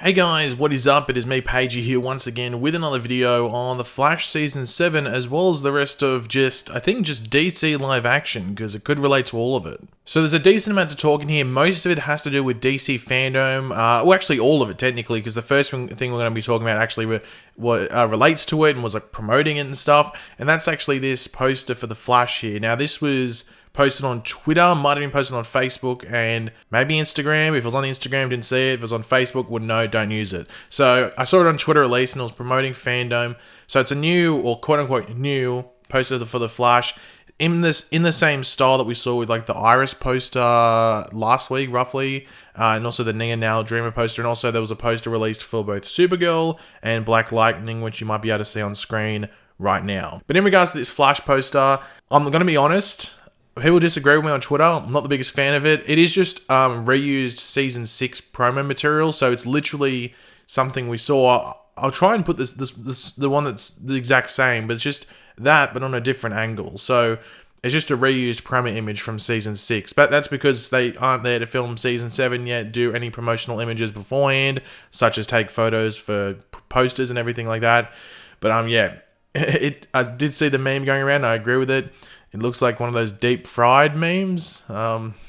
Hey guys, what is up? It is me, Pagey, here once again with another video on The Flash Season 7, as well as the rest of just DC live action, because it could relate to all of it. So there's a decent amount to talk in here. Most of it has to do with DC Fandom, well actually all of it technically, because the first thing we're going to be talking about actually relates to it and was like promoting it and stuff, and that's actually this poster for The Flash here. Now this was posted on Twitter, might have been posted on Facebook and maybe Instagram. If it was on Instagram, didn't see it. If it was on Facebook, wouldn't know, don't use it. So I saw it on Twitter at least, and it was promoting Fandom. So it's a new, or quote unquote new, poster for The Flash in the same style that we saw with like the Iris poster last week, roughly, and also the Nia Now Dreamer poster, and also there was a poster released for both Supergirl and Black Lightning, which you might be able to see on screen right now. But in regards to this Flash poster, I'm going to be honest. People disagree with me on Twitter. I'm not the biggest fan of it. It is just reused Season 6 promo material, so it's literally something we saw. I'll try and put this the one that's the exact same, but it's just that, but on a different angle. So it's just a reused promo image from Season 6, but that's because they aren't there to film Season 7 yet, do any promotional images beforehand, such as take photos for posters and everything like that. But yeah, I did see the meme going around. I agree with it. It looks like one of those deep fried memes.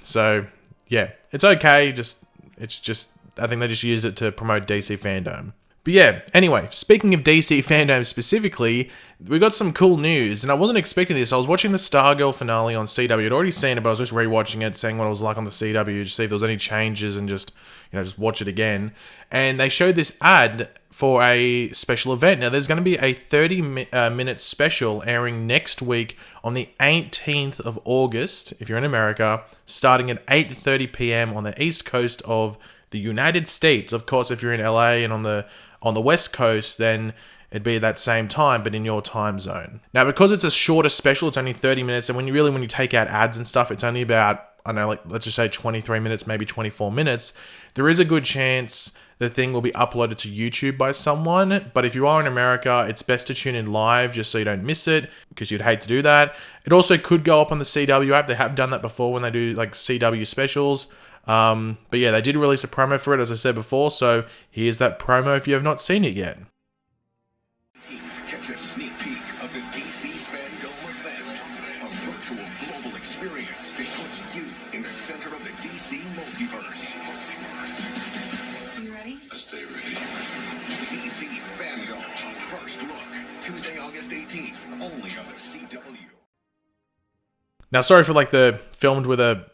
So yeah, it's okay. It's just I think they just used it to promote DC Fandom. But yeah, anyway, speaking of DC Fandom specifically, we got some cool news, and I wasn't expecting this. I was watching the Stargirl finale on CW. I'd already seen it, but I was just rewatching it, seeing what it was like on the CW, to see if there was any changes, and just watch it again. And they showed this ad for a special event. Now, there's going to be a 30-minute special airing next week on the 18th of August, if you're in America, starting at 8:30 p.m. on the East Coast of the United States. Of course, if you're in LA and on the West Coast, then it'd be that same time, but in your time zone. Now, because it's a shorter special, it's only 30 minutes, and when you take out ads and stuff, it's only about, I don't know, like, let's just say 23 minutes, maybe 24 minutes, there is a good chance the thing will be uploaded to YouTube by someone. But if you are in America, it's best to tune in live just so you don't miss it, because you'd hate to do that. It also could go up on the CW app. They have done that before when they do like CW specials. But yeah, they did release a promo for it, as I said before, so here's that promo if you have not seen it yet. Catch a sneak peek of the DC Fandome event, a virtual global experience that puts you in the center of the DC multiverse. You ready? I stay ready. DC Fandome, first look, Tuesday, August 18th, only on the CW. Now, sorry for like the filmed with a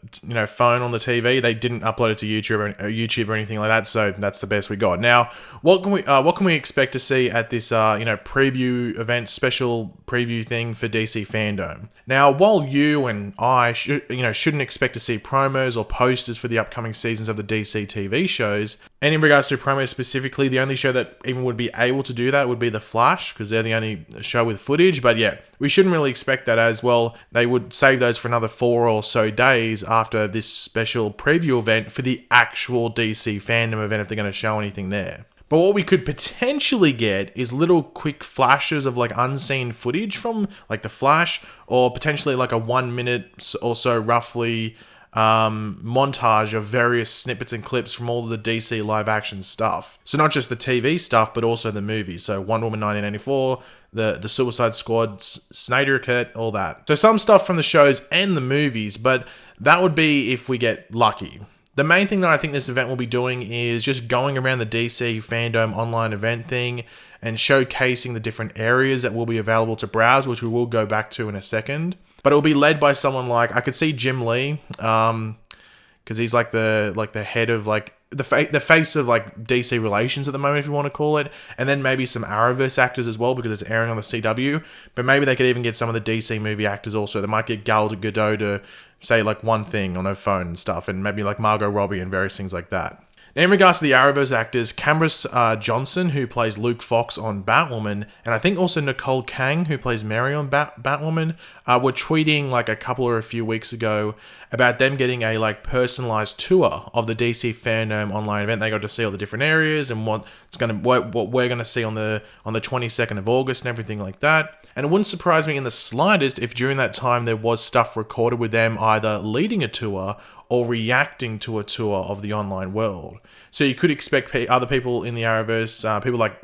phone on the TV. They didn't upload it to YouTube or anything like that, so that's the best we got. Now, what can we expect to see at this preview event, special preview thing for DC Fandom? Now, while you and I shouldn't expect to see promos or posters for the upcoming seasons of the DC TV shows, and in regards to promos specifically, the only show that even would be able to do that would be The Flash, because they're the only show with footage. But yeah, we shouldn't really expect that, as well. They would save those for another 4 or so days after this special preview event for the actual DC Fandom event, if they're going to show anything there. But what we could potentially get is little quick flashes of like unseen footage from like The Flash, or potentially like a 1 minute or so roughly montage of various snippets and clips from all of the DC live action stuff. So not just the TV stuff, but also the movies. So Wonder Woman 1984, the Suicide Squad, Snyder Cut, all that. So some stuff from the shows and the movies, but that would be if we get lucky. The main thing that I think this event will be doing is just going around the DC Fandom online event thing and showcasing the different areas that will be available to browse, which we will go back to in a second. But it will be led by someone like, I could see Jim Lee, because he's like the head of like the face of like DC relations at the moment, if you want to call it, and then maybe some Arrowverse actors as well, because it's airing on the CW. But maybe they could even get some of the DC movie actors also. They might get Gal Gadot to say like one thing on her phone and stuff, and maybe like Margot Robbie and various things like that. Now, in regards to the Arrowverse actors, Camrus Johnson, who plays Luke Fox on Batwoman, and I think also Nicole Kang, who plays Mary on Batwoman, were tweeting like a couple or a few weeks ago about them getting a like personalized tour of the DC Fandom online event. They got to see all the different areas and what we're gonna see on the 22nd of August and everything like that. And it wouldn't surprise me in the slightest if during that time there was stuff recorded with them either leading a tour or reacting to a tour of the online world. So you could expect other people in the Arrowverse, people like,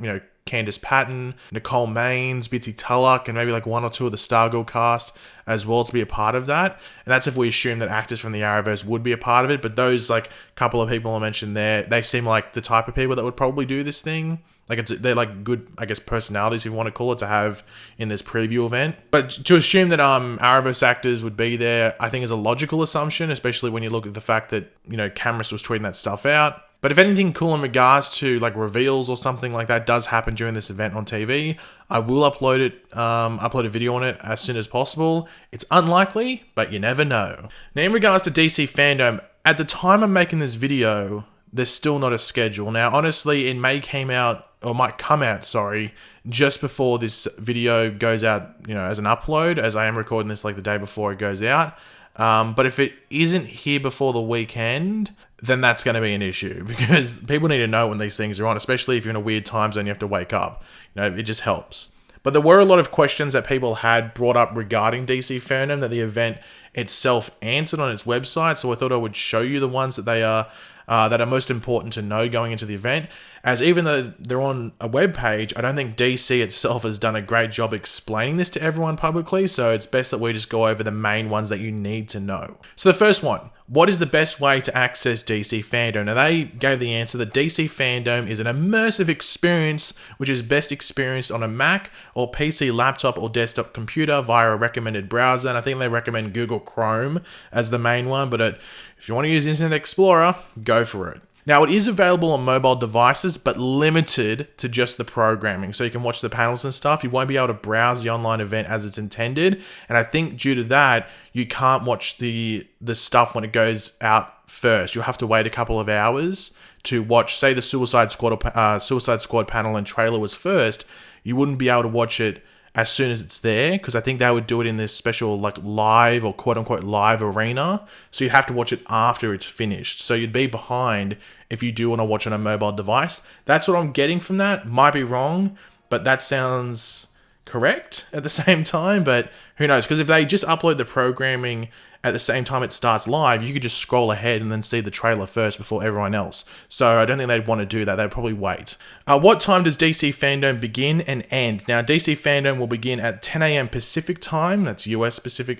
Candice Patton, Nicole Maines, Bitsy Tulloch, and maybe like one or two of the Stargirl cast as well to be a part of that. And that's if we assume that actors from the Arrowverse would be a part of it. But those like couple of people I mentioned there, they seem like the type of people that would probably do this thing. Like they're like good, I guess, personalities, if you want to call it, to have in this preview event. But to assume that Arrowverse actors would be there, I think is a logical assumption, especially when you look at the fact that, Cameras was tweeting that stuff out. But if anything cool in regards to like reveals or something like that does happen during this event on TV, I will upload a video on it as soon as possible. It's unlikely, but you never know. Now, in regards to DC Fandom, at the time I'm making this video, there's still not a schedule. Now, honestly, it might come out, just before this video goes out, as an upload, as I am recording this like the day before it goes out. But if it isn't here before the weekend, then that's going to be an issue because people need to know when these things are on, especially if you're in a weird time zone, you have to wake up. It just helps. But there were a lot of questions that people had brought up regarding DC Fandom that the event itself answered on its website. So I thought I would show you the ones that that are most important to know going into the event, as even though they're on a web page, I don't think DC itself has done a great job explaining this to everyone publicly, so it's best that we just go over the main ones that you need to know. So the first one, what is the best way to access DC Fandom? Now they gave the answer that DC Fandom is an immersive experience which is best experienced on a Mac or PC, laptop or desktop computer via a recommended browser, and I think they recommend Google Chrome as the main one, but if you want to use Internet Explorer, go for it. Now, it is available on mobile devices, but limited to just the programming. So you can watch the panels and stuff. You won't be able to browse the online event as it's intended. And I think due to that, you can't watch the stuff when it goes out first. You'll have to wait a couple of hours to watch, say the Suicide Squad panel and trailer was first. You wouldn't be able to watch it as soon as it's there, because I think they would do it in this special like live or quote unquote live arena. So you'd have to watch it after it's finished. So you'd be behind if you do want to watch on a mobile device. That's what I'm getting from that. Might be wrong, but that sounds correct at the same time. But who knows? Because if they just upload the programming at the same time it starts live, you could just scroll ahead and then see the trailer first before everyone else. So I don't think they'd want to do that. They'd probably wait. What time does DC Fandom begin and end? Now, DC Fandom will begin at 10 a.m. Pacific time. That's US Pacific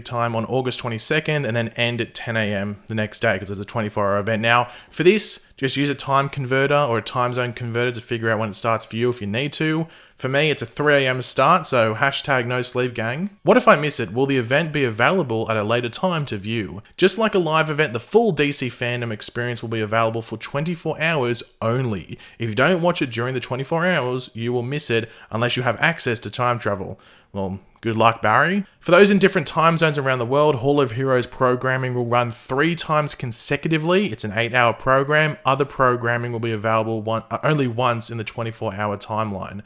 time on August 22nd, and then end at 10 a.m. the next day because it's a 24-hour event. Now, for this, just use a time converter or a time zone converter to figure out when it starts for you if you need to. For me, it's a 3 a.m. start, so hashtag no sleep gang. What if I miss it? Will the event be available at a later time to view? Just like a live event, the full DC Fandom experience will be available for 24 hours only. If you don't watch it during the 24 hours, you will miss it unless you have access to time travel. Well, good luck, Barry. For those in different time zones around the world, Hall of Heroes programming will run 3 times consecutively. It's an 8-hour program. Other programming will be available only once in the 24-hour timeline.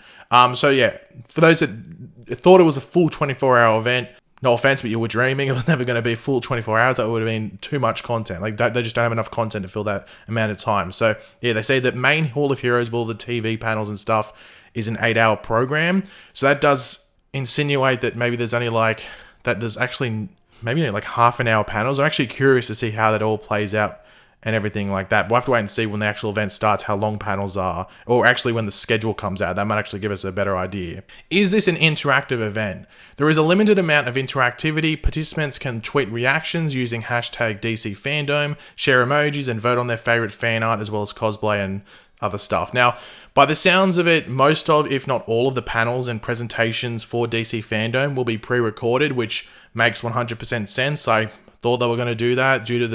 So yeah, for those that thought it was a full 24-hour event, no offense, but you were dreaming. It was never going to be full 24 hours. That would have been too much content. Like they just don't have enough content to fill that amount of time. So yeah, they say that main Hall of Heroes, with all the TV panels and stuff, is an 8-hour program. So that does insinuate that maybe there's only like half an hour panels. I'm actually curious to see how that all plays out and everything like that. We'll have to wait and see when the actual event starts how long panels are, or actually when the schedule comes out. That might actually give us a better idea. Is this an interactive event? There is a limited amount of interactivity. Participants can tweet reactions using hashtag DC Fandom, share emojis, and vote on their favorite fan art as well as cosplay and other stuff. Now, by the sounds of it, most of, if not all of the panels and presentations for DC Fandom will be pre-recorded, which makes 100% sense. I thought they were going to do that due to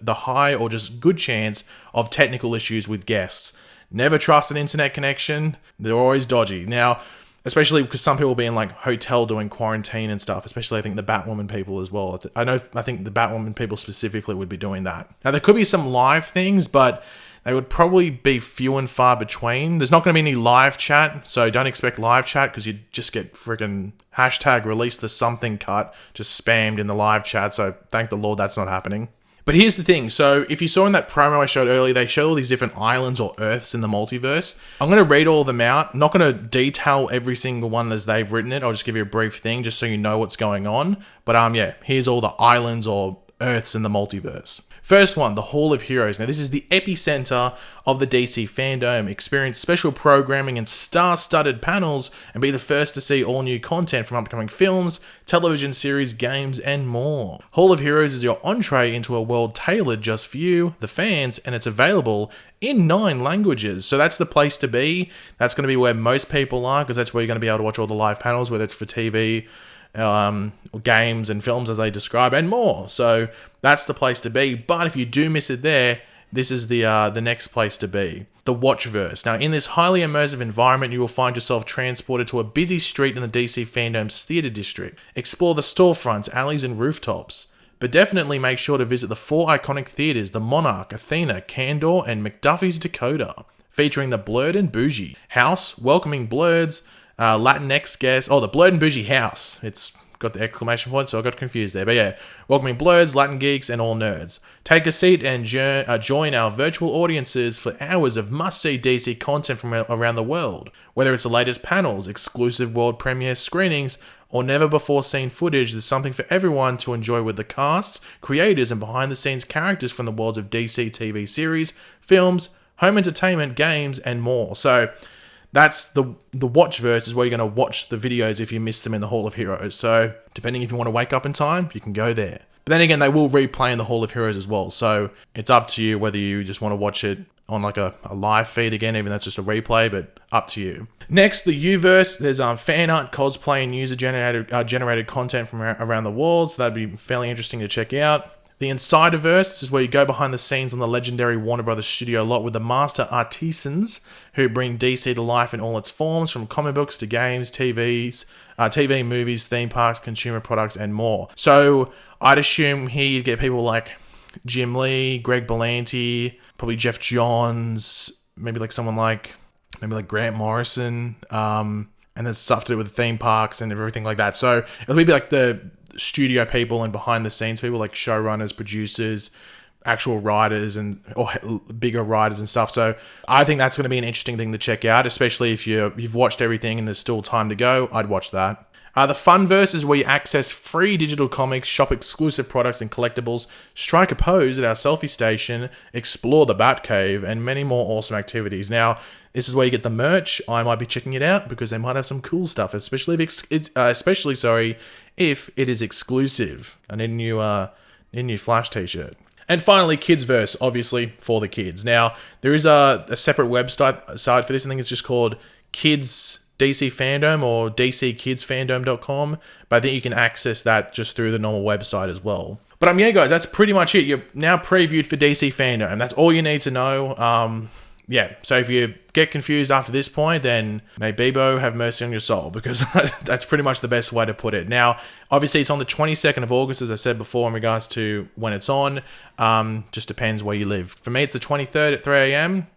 the high or just good chance of technical issues with guests. Never trust an internet connection. They're always dodgy. Now, especially because some people will be in like hotel doing quarantine and stuff, especially I think the Batwoman people as well. I think the Batwoman people specifically would be doing that. Now, there could be some live things, but they would probably be few and far between. There's not going to be any live chat, so don't expect live chat because you'd just get freaking hashtag release the something cut just spammed in the live chat, so thank the Lord that's not happening. But here's the thing, so if you saw in that promo I showed earlier, they show all these different islands or Earths in the multiverse. I'm going to read all of them out. I'm not going to detail every single one as they've written it. I'll just give you a brief thing just so you know what's going on. But yeah, here's all the islands or Earths in the multiverse. First one, the Hall of Heroes. Now, this is the epicenter of the DC Fandom. Experience special programming and star-studded panels and be the first to see all new content from upcoming films, television series, games, and more. Hall of Heroes is your entree into a world tailored just for you, the fans, and it's available in 9 languages. So that's the place to be. That's going to be where most people are because that's where you're going to be able to watch all the live panels, whether it's for TV, games and films as they describe, and more. So that's the place to be. But if you do miss it there, this is the next place to be. The Watchverse. Now, in this highly immersive environment, you will find yourself transported to a busy street in the DC Fandom's theater district. Explore the storefronts, alleys, and rooftops. But definitely make sure to visit the 4 iconic theaters, the Monarch, Athena, Candor, and McDuffie's Dakota, featuring the Blurred and Bougie House, welcoming Blurs, Latinx guests. Oh, the Blurred and Bougie House. It's got the exclamation point, so I got confused there. But yeah, welcoming Blurs, Latin geeks, and all nerds. Take a seat and join our virtual audiences for hours of must-see DC content from around the world. Whether it's the latest panels, exclusive world premiere screenings, or never-before-seen footage, there's something for everyone to enjoy with the casts, creators, and behind-the-scenes characters from the worlds of DC TV series, films, home entertainment, games, and more. So that's the Watchverse is where you're going to watch the videos if you missed them in the Hall of Heroes. So depending if you want to wake up in time, you can go there. But then again, they will replay in the Hall of Heroes as well. So it's up to you whether you just want to watch it on like a live feed again, even though it's just a replay, but up to you. Next, the Uverse. There's fan art, cosplay, and user-generated content from around the world. So that'd be fairly interesting to check out. The Insiderverse, this is where you go behind the scenes on the legendary Warner Brothers studio lot with the master artisans who bring DC to life in all its forms, from comic books to games, TV, movies, theme parks, consumer products, and more. So I'd assume here you'd get people like Jim Lee, Greg Berlanti, probably Jeff Johns, maybe like someone like Grant Morrison, and there's stuff to do with the theme parks and everything like that. So it'll be like the studio people and behind the scenes people, like showrunners, producers, actual writers, or bigger writers and stuff. So I think that's going to be an interesting thing to check out, especially if you've watched everything and there's still time to go. I'd watch that. The Funverse is where you access free digital comics, shop exclusive products and collectibles, strike a pose at our selfie station, explore the Batcave, and many more awesome activities. Now, this is where you get the merch. I might be checking it out because they might have some cool stuff, especially if it is exclusive. I need a new Flash t-shirt. And finally, Kidsverse, obviously for the kids. Now, there is a separate website for this. I think it's just called Kids DC Fandom or DCKidsFandom.com, but I think you can access that just through the normal website as well. But yeah, guys, that's pretty much it. You're now previewed for DC Fandom, and that's all you need to know. Yeah, so if you get confused after this point, then may Bebo have mercy on your soul, because that's pretty much the best way to put it. Now, obviously, it's on the 22nd of August, as I said before, in regards to when it's on. Just depends where you live. For me, it's the 23rd at 3 a.m.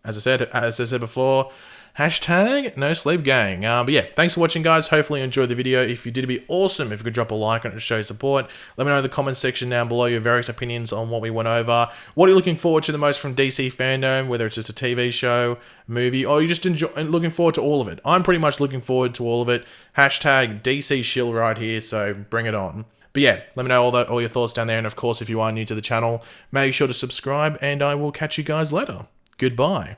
As I said before, hashtag no sleep gang. But yeah, thanks for watching, guys. Hopefully you enjoyed the video. If you did, it'd be awesome if you could drop a like on it to show support. Let me know in the comments section down below your various opinions on what we went over. What are you looking forward to the most from DC Fandom, whether it's just a TV show, movie, or you're just looking forward to all of it. I'm pretty much looking forward to all of it. Hashtag DC shill right here, so bring it on. But yeah, let me know all your thoughts down there. And of course, if you are new to the channel, make sure to subscribe, and I will catch you guys later. Goodbye.